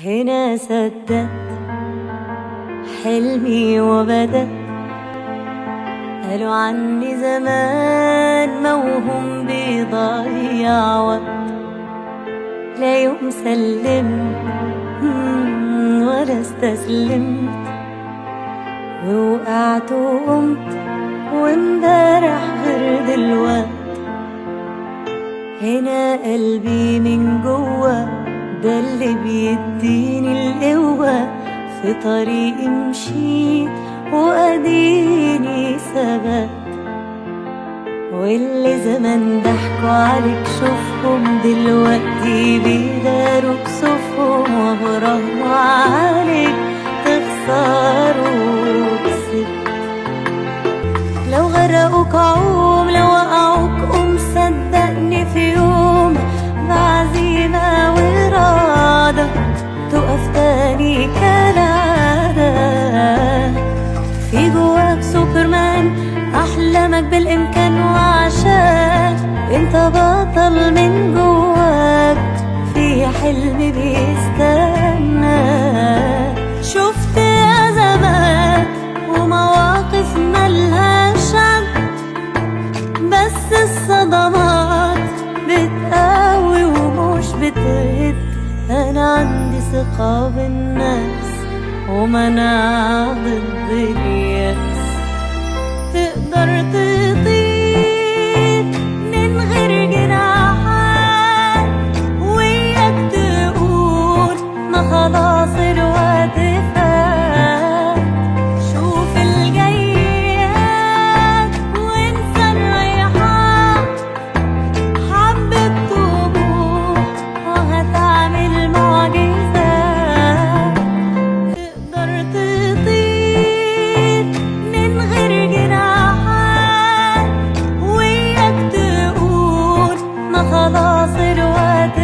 هنا صدقت حلمي وبدأ. قالوا عني زمان موهوم بيضيع وقت، لا يوم سلمت ولا استسلمت، ووقعت وقمت وامبارح غير دلوقت. هنا قلبي من جوا ده اللي بيديني القوة، في طريقي مشيت وأديني ثبت. واللي زمان ضحكوا عليك شوفهم دلوقتي بيداروا كسوفهم، وبراهنوا عليك تخسروا كسبت. لو غرقوك عوم، لو وقعوك قوم، صدقني في يوم بعزيمة وإرادة تقف تاني كالعادة. في جواك سوبرمان، أحلامك بالإمكان، وعشان انت بطل من جواك في حلم بيستنى. شفت أزمات ومواقف ملهاش عد، بس الصدمات بتقوي ومش بتهد. أنا عندي ثقة بالنفس ومناعة ضد اليأس. تقدر تطير من غير جناحات، وياك تقول ما خلاص الوقت فات. شوف الجايات وانسى الرايحات، حبة طموح وهتعمل معجزات. تقدر تطير من غير جناحات، وياك تقول ما خلاص الوقت